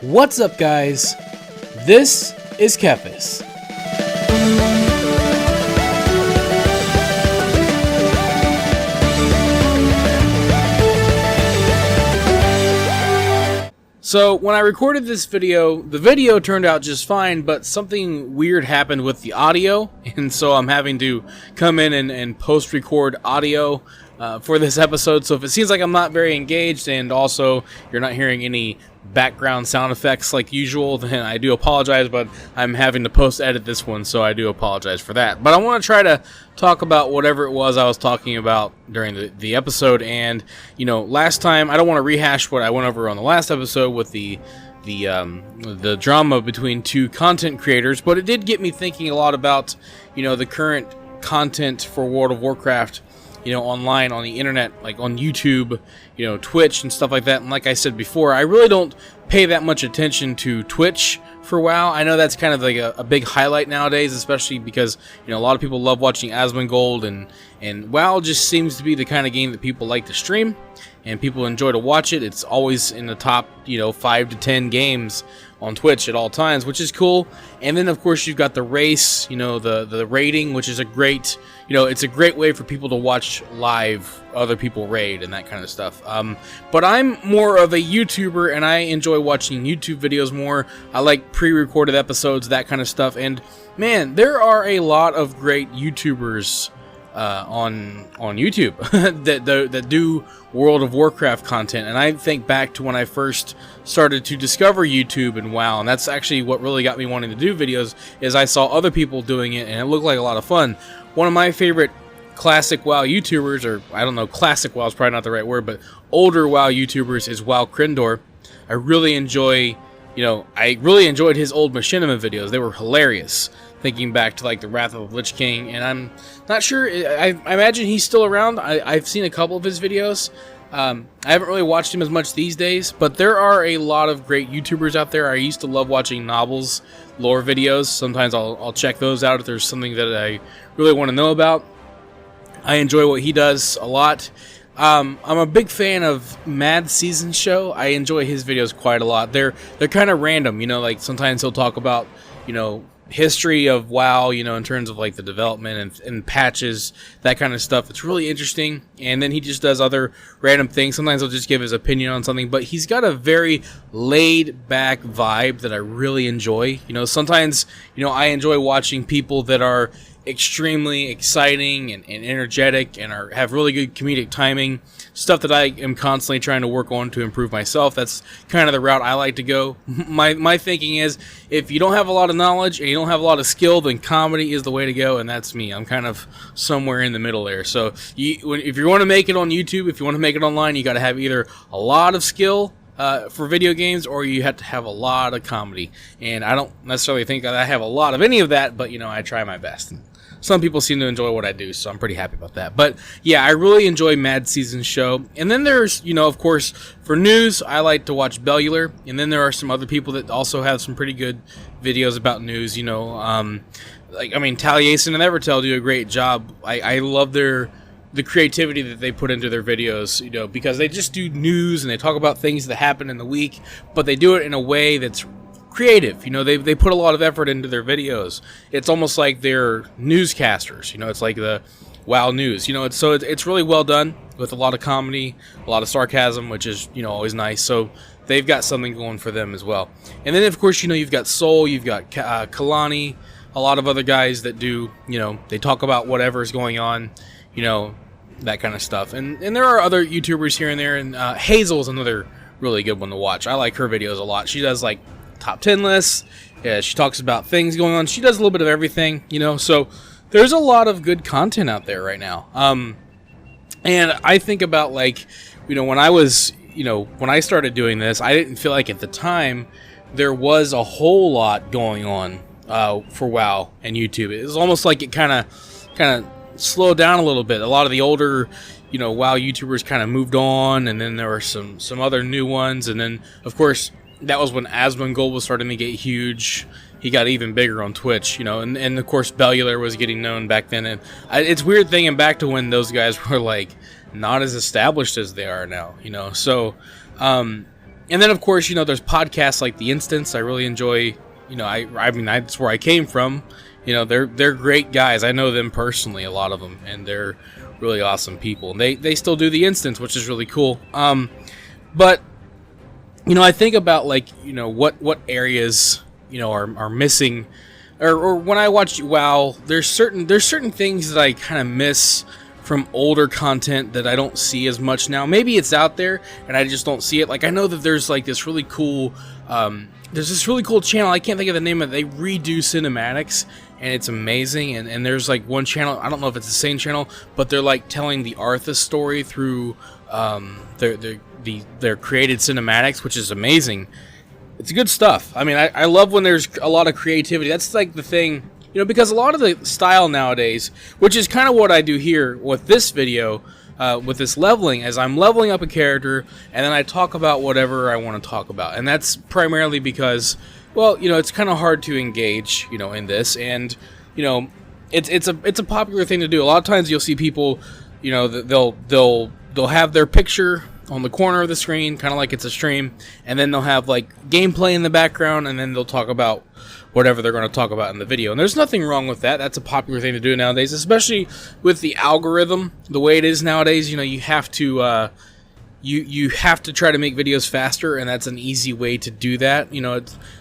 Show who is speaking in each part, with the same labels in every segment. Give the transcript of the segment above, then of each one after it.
Speaker 1: What's up, guys? This is Kephas. So when I recorded this video, the video turned out just fine, but something weird happened with the audio, and so I'm having to come in and post-record audio for this episode. So if it seems like I'm not very engaged, and also you're not hearing any background sound effects like usual, then I do apologize, but I'm having to post-edit this one, so I do apologize for that. But I want to try to talk about whatever it was I was talking about during the episode. And, you know, last time, I don't want to rehash what I went over on the last episode with the drama between two content creators, but it did get me thinking a lot about, you know, the current content for World of Warcraft, you know, online, on the internet, like on YouTube, you know, Twitch and stuff like that. And like I said before, I really don't pay that much attention to Twitch for WoW. I know that's kind of like a big highlight nowadays, especially because, you know, a lot of people love watching Asmongold, and WoW just seems to be the kind of game that people like to stream and people enjoy to watch it. It's always in the top, you know, 5 to 10 games on Twitch at all times, which is cool. And then of course you've got the race, you know, the raiding, which is a great, you know, it's a great way for people to watch live other people raid and that kind of stuff. But I'm more of a YouTuber, and I enjoy watching YouTube videos more. I like pre-recorded episodes, that kind of stuff. And man, there are a lot of great YouTubers on YouTube that do World of Warcraft content. And I think back to when I first started to discover YouTube and WoW, and that's actually what really got me wanting to do videos, is I saw other people doing it and it looked like a lot of fun. One of my favorite classic WoW YouTubers, or I don't know, classic WoW is probably not the right word, but older WoW YouTubers, is WoW Krindor. I really enjoy, you know, I really enjoyed his old Machinima videos. They were hilarious, thinking back to like the Wrath of the Lich King, and I'm not sure, I imagine he's still around. I've seen a couple of his videos. I haven't really watched him as much these days, but there are a lot of great YouTubers out there. I used to love watching Novel's lore videos. Sometimes I'll check those out if there's something that I really want to know about. I enjoy what he does a lot. I'm a big fan of Mad Season Show. I enjoy his videos quite a lot. They're kind of random, you know, like sometimes he'll talk about, you know, history of WoW, you know, in terms of like the development and patches, that kind of stuff. It's really interesting. And then he just does other random things. Sometimes he'll just give his opinion on something, but he's got a very laid back vibe that I really enjoy. You know, sometimes, you know, I enjoy watching people that are extremely exciting and energetic and have really good comedic timing, stuff that I am constantly trying to work on to improve myself. That's kind of the route I like to go. My thinking is, if you don't have a lot of knowledge and you don't have a lot of skill, then comedy is the way to go, and that's me. I'm kind of somewhere in the middle there. So if you want to make it on YouTube, if you want to make it online, you got to have either a lot of skill for video games, or you have to have a lot of comedy. And I don't necessarily think that I have a lot of any of that, but, you know, I try my best. Some people seem to enjoy what I do, so I'm pretty happy about that. But yeah, I really enjoy Mad Season Show. And then there's, you know, of course, for news, I like to watch Bellular. And then there are some other people that also have some pretty good videos about news, you know. Like, I mean, Taliesin and Evertel do a great job. I love the creativity that they put into their videos, you know, because they just do news and they talk about things that happen in the week, but they do it in a way that's creative. You know, they put a lot of effort into their videos. It's almost like they're newscasters, you know. It's like the WoW news, you know. It's really well done, with a lot of comedy, a lot of sarcasm, which is, you know, always nice. So they've got something going for them as well. And then of course, you know, you've got Soul, you've got Kalani, a lot of other guys that do, you know, they talk about whatever is going on, you know, that kind of stuff. And there are other YouTubers here and there, and Hazel's another really good one to watch. I like her videos a lot. She does like top 10 lists. Yeah, she talks about things going on. She does a little bit of everything, you know. So there's a lot of good content out there right now. And I think about, like, you know, when I started doing this, I didn't feel like at the time there was a whole lot going on for WoW and YouTube. It was almost like it kind of slowed down a little bit. A lot of the older, you know, WoW YouTubers kind of moved on, and then there were some other new ones. And then of course that was when Asmongold was starting to get huge. He got even bigger on Twitch, you know, and of course Bellular was getting known back then. And it's weird thinking back to when those guys were like not as established as they are now, you know. So And then, of course, there's podcasts like The Instance. I really enjoy, I mean, that's where I came from. They're great guys. I know them personally, a lot of them, and they're really awesome people. And they still do The Instance, which is really cool. But, I think about, like, what areas, are missing. Or when I watch WoW, there's certain things that I kind of miss from older content that I don't see as much now. Maybe it's out there and I just don't see it. Like, I know that there's like this really cool channel, I can't think of the name of it. They redo cinematics and it's amazing, and there's like one channel, I don't know if it's the same channel, but they're like telling the Arthas story through their created cinematics, which is amazing. It's good stuff. I mean, I love when there's a lot of creativity. That's like the thing, because a lot of the style nowadays, which is kind of what I do here with this video, with this leveling, as I'm leveling up a character, and then I talk about whatever I want to talk about. And that's primarily because, well, it's kind of hard to engage, in this, and, it's a popular thing to do. A lot of times you'll see people, they'll have their picture on the corner of the screen, kind of like it's a stream, and then they'll have like gameplay in the background, and then they'll talk about whatever they're going to talk about in the video. And there's nothing wrong with that. That's a popular thing to do nowadays, especially with the algorithm the way it is nowadays. You have to you have to try to make videos faster, and that's an easy way to do that.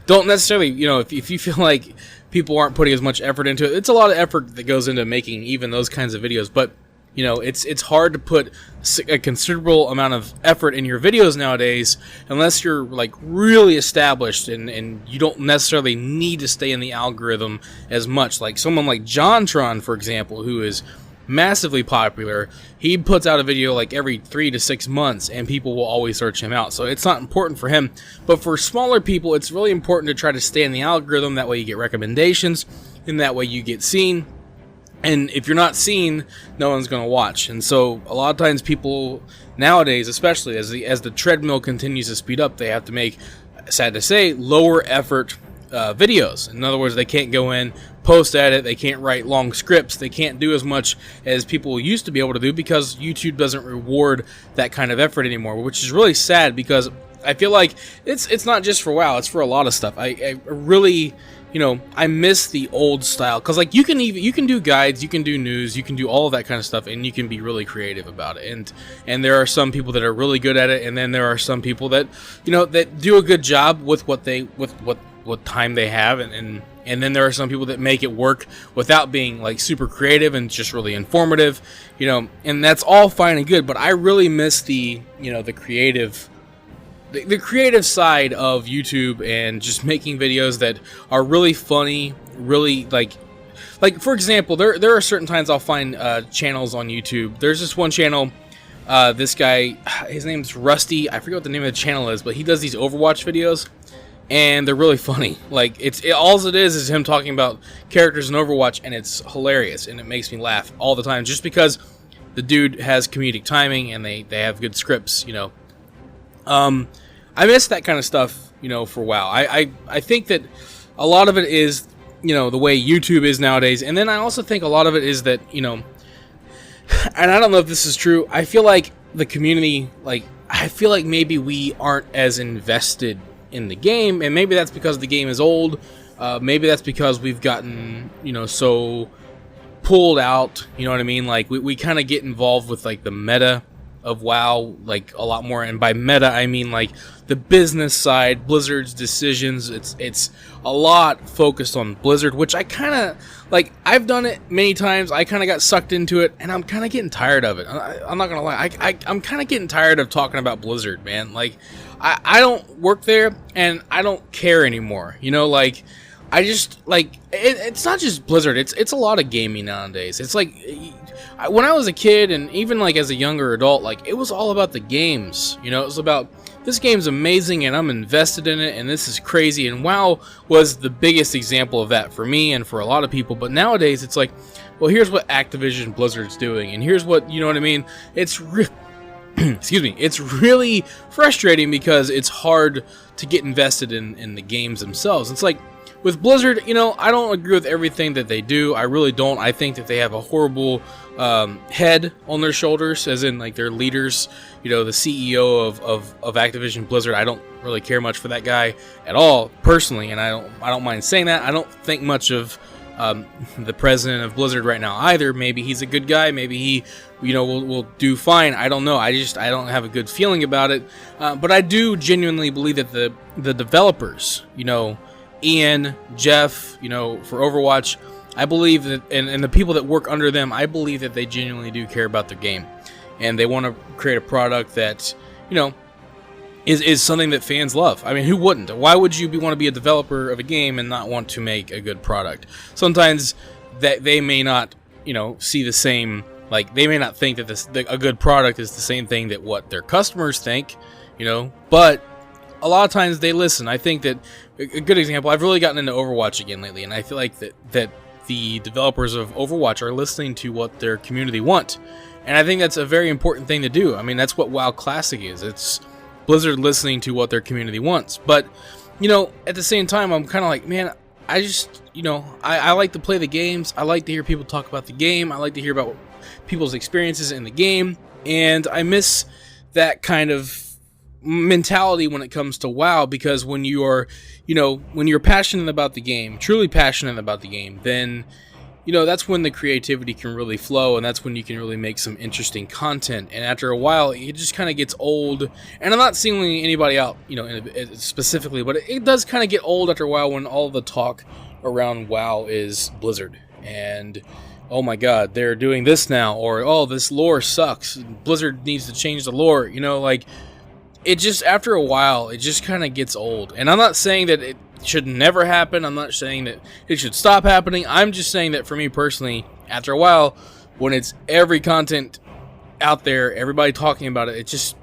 Speaker 1: Don't necessarily, if you feel like people aren't putting as much effort into it, it's a lot of effort that goes into making even those kinds of videos. But it's hard to put a considerable amount of effort in your videos nowadays unless you're like really established, and you don't necessarily need to stay in the algorithm as much. Like someone like JonTron, for example, who is massively popular, he puts out a video like every 3 to 6 months, and people will always search him out. So it's not important for him. But for smaller people, it's really important to try to stay in the algorithm. That way you get recommendations, and that way you get seen. And if you're not seen, no one's going to watch. And so a lot of times people nowadays, especially as the treadmill continues to speed up, they have to make, sad to say, lower effort videos. In other words, they can't go in, post edit, they can't write long scripts, they can't do as much as people used to be able to do, because YouTube doesn't reward that kind of effort anymore, which is really sad, because I feel like it's not just for WoW, it's for a lot of stuff. I really, I miss the old style, because like you can do guides, you can do news, you can do all of that kind of stuff, and you can be really creative about it. And there are some people that are really good at it, and then there are some people that that do a good job with what time they have, and then there are some people that make it work without being like super creative and just really informative, and that's all fine and good. But I really miss the the creative side of YouTube, and just making videos that are really funny, really like for example, there are certain times I'll find channels on YouTube. There's this one channel, this guy, his name's Rusty, I forget what the name of the channel is, but he does these Overwatch videos, and they're really funny. Like all it is him talking about characters in Overwatch, and it's hilarious, and it makes me laugh all the time, just because the dude has comedic timing, and they have good scripts, I miss that kind of stuff, for WoW. I think that a lot of it is, the way YouTube is nowadays. And then I also think a lot of it is that, and I don't know if this is true, I feel like the community, I feel like maybe we aren't as invested in the game. And maybe that's because the game is old. Maybe that's because we've gotten, so pulled out, you know what I mean? Like, we kind of get involved with, like, the meta of WoW, like, a lot more. And by meta, I mean, like, the business side, Blizzard's decisions. It's a lot focused on Blizzard, which I kind of, like, I've done it many times. I kind of got sucked into it, and I'm kind of getting tired of it. I'm not going to lie. I'm kind of getting tired of talking about Blizzard, man. Like, I don't work there, and I don't care anymore. Like, I just, like, it's not just Blizzard. It's a lot of gaming nowadays. It's like, when I was a kid, and even like as a younger adult, like, it was all about the games. It was about, this game's amazing, and I'm invested in it, and this is crazy. And WoW was the biggest example of that for me and for a lot of people. But nowadays, it's like, well, here's what Activision Blizzard's doing, and here's what, you know what I mean? It's excuse me, it's really frustrating, because it's hard to get invested in the games themselves. It's like, with Blizzard, you know, I don't agree with everything that they do. I really don't. I think that they have a horrible head on their shoulders, as in like their leaders. You know, the CEO of Activision Blizzard. I don't really care much for that guy at all, personally, and I don't mind saying that. I don't think much of the president of Blizzard right now either. Maybe he's a good guy. Maybe he, you know, will do fine. I don't know. I don't have a good feeling about it. But I do genuinely believe that the developers, you know, Ian, Jeff, you know, for Overwatch, I believe that, and the people that work under them, I believe that they genuinely do care about their game, and they want to create a product that, you know, is something that fans love. I mean, who wouldn't? Why would you want to be a developer of a game and not want to make a good product? Sometimes that they may not, you know, see the same, like they may not think that a good product is the same thing that what their customers think, you know, but a lot of times they listen. I think that a good example, I've really gotten into Overwatch again lately, and I feel like that the developers of Overwatch are listening to what their community want. And I think that's a very important thing to do. I mean, that's what WoW Classic is. It's Blizzard listening to what their community wants. But, you know, at the same time, I'm kind of like, man, I just, you know, I like to play the games. I like to hear people talk about the game. I like to hear about people's experiences in the game. And I miss that kind of mentality when it comes to WoW, because when you are, you know, when you're passionate about the game, truly passionate about the game, then, you know, that's when the creativity can really flow, and that's when you can really make some interesting content. And after a while, it just kind of gets old. And I'm not singling anybody out, you know, specifically, but it does kind of get old after a while when all the talk around WoW is Blizzard. And, oh my god, they're doing this now, or, oh, this lore sucks. Blizzard needs to change the lore, you know, like, it just, after a while, it just kind of gets old. And I'm not saying that it should never happen. I'm not saying that it should stop happening. I'm just saying that for me personally, after a while, when it's every content out there, everybody talking about it, it just,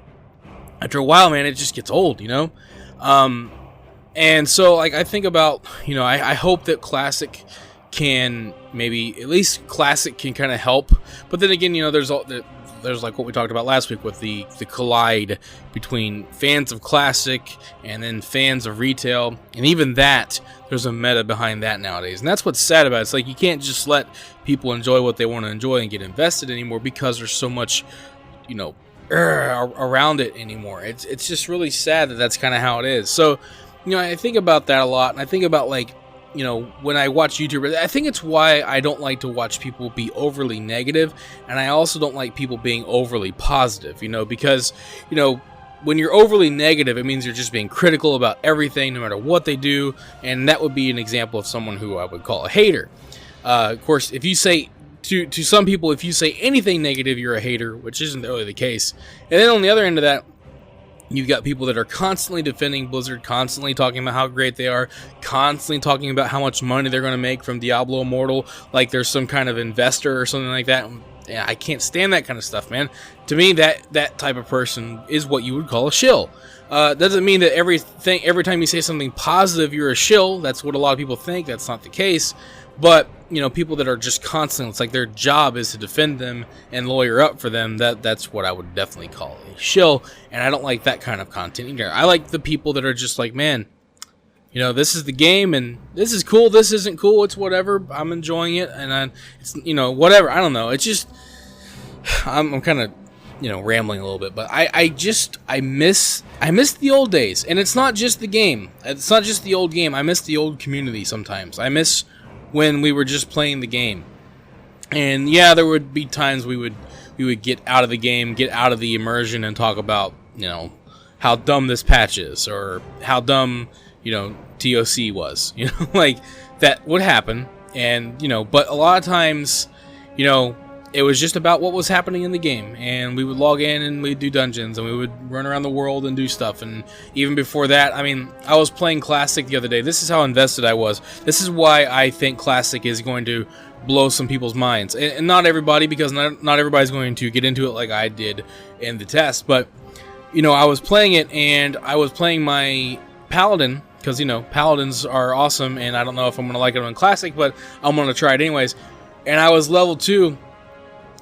Speaker 1: after a while, man, it just gets old, you know? And so, like, I think about, you know, I hope that Classic can, maybe, at least Classic can kind of help. But then again, you know, there's like what we talked about last week with the collide between fans of Classic and then fans of retail, and even that, there's a meta behind that nowadays, and that's what's sad about it. It's like you can't just let people enjoy what they want to enjoy and get invested anymore because there's so much, you know, around it anymore. It's just really sad that that's kind of how it is. So, you know, I think about that a lot, and I think about, like, you know, when I watch YouTubers, I think it's why I don't like to watch people be overly negative, and I also don't like people being overly positive, you know, because, you know, when you're overly negative, it means you're just being critical about everything, no matter what they do, and that would be an example of someone who I would call a hater. Of course, if you say, to some people, if you say anything negative, you're a hater, which isn't really the case. And then on the other end of that, you've got people that are constantly defending Blizzard, constantly talking about how great they are, constantly talking about how much money they're going to make from Diablo Immortal, like there's some kind of investor or something like that. Yeah, I can't stand that kind of stuff, man. To me, that type of person is what you would call a shill. Doesn't mean that every time you say something positive, you're a shill. That's what a lot of people think. That's not the case. But, you know, people that are just constant, it's like their job is to defend them and lawyer up for them, that's what I would definitely call a shill, and I don't like that kind of content either. I like the people that are just like, man, you know, this is the game, and this is cool, this isn't cool, it's whatever, I'm enjoying it, and it's, you know, whatever, I don't know, it's just, I'm kind of, you know, rambling a little bit, but I miss the old days, and it's not just the game, it's not just the old game, I miss the old community sometimes, I miss when we were just playing the game. And yeah, there would be times we would get out of the game, get out of the immersion, and talk about, you know, how dumb this patch is, or how dumb, you know, TOC was, you know, like that would happen. And, you know, but a lot of times, you know, it was just about what was happening in the game, and we would log in and we'd do dungeons, and we would run around the world and do stuff. And even before that, I mean, I was playing Classic the other day. This is how invested I was. This is why I think Classic is going to blow some people's minds, and not everybody, because not everybody's going to get into it like I did in the test. But, you know, I was playing it, and I was playing my Paladin, because, you know, Paladins are awesome, and I don't know if I'm going to like it on Classic, but I'm going to try it anyways. And I was level 2.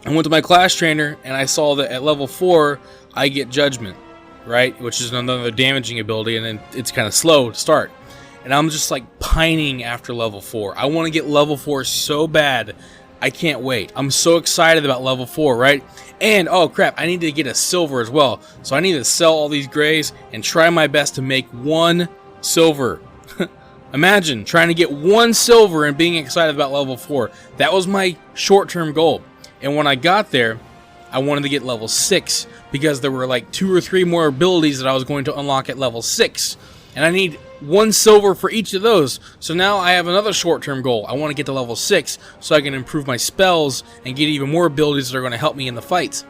Speaker 1: I went to my class trainer, and I saw that at level 4, I get Judgment, right? Which is another damaging ability, and then it's kind of slow to start. and I'm just like pining after level 4. I want to get level 4 so bad. I can't wait. I'm so excited about level 4, right? And, oh crap, I need to get a silver as well. So I need to sell all these grays and try my best to make 1 silver. Imagine trying to get 1 silver and being excited about level 4. That was my short-term goal. And when I got there, I wanted to get level 6 because there were like 2 or 3 more abilities that I was going to unlock at level 6. And I need 1 silver for each of those. So now I have another short-term goal. I want to get to level 6 so I can improve my spells and get even more abilities that are going to help me in the fights.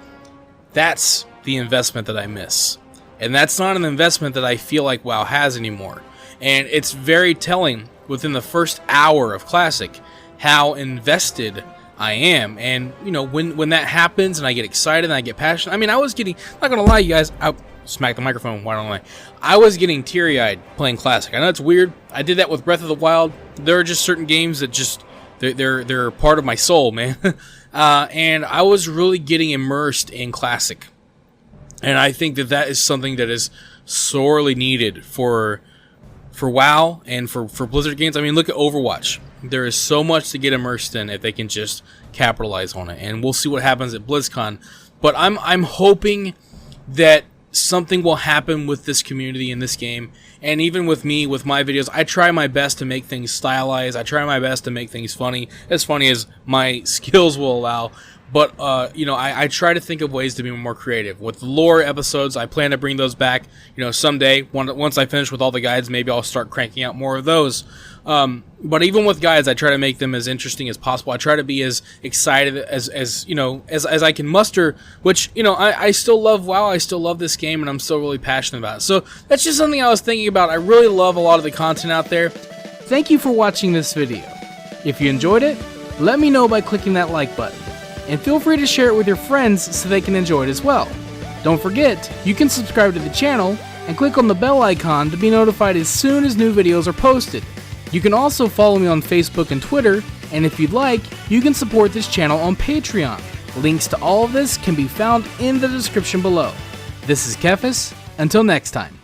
Speaker 1: That's the investment that I miss. And that's not an investment that I feel like WoW has anymore. And it's very telling within the first hour of Classic how invested I am. And, you know, when that happens and I get excited and I get passionate. I mean, I was getting, not going to lie, you guys, I smacked the microphone, why don't I was getting teary-eyed playing Classic. I know it's weird. I did that with Breath of the Wild. There are just certain games that just, they're part of my soul, man. And I was really getting immersed in Classic. And I think that is something that is sorely needed for WoW and for Blizzard games. I mean, look at Overwatch. There is so much to get immersed in if they can just capitalize on it. And we'll see what happens at BlizzCon. But I'm hoping that something will happen with this community in this game. And even with me, with my videos, I try my best to make things stylized. I try my best to make things funny as my skills will allow. But, you know, I try to think of ways to be more creative. With the lore episodes, I plan to bring those back, you know, someday. Once I finish with all the guides, maybe I'll start cranking out more of those. But even with guides, I try to make them as interesting as possible. I try to be as excited as you know, as I can muster, which, you know, I still love WoW. I still love this game, and I'm still really passionate about it. So that's just something I was thinking about. I really love a lot of the content out there. Thank you for watching this video. If you enjoyed it, let me know by clicking that like button. And feel free to share it with your friends so they can enjoy it as well. Don't forget, you can subscribe to the channel and click on the bell icon to be notified as soon as new videos are posted. You can also follow me on Facebook and Twitter, and if you'd like, you can support this channel on Patreon. Links to all of this can be found in the description below. This is Kephas. Until next time.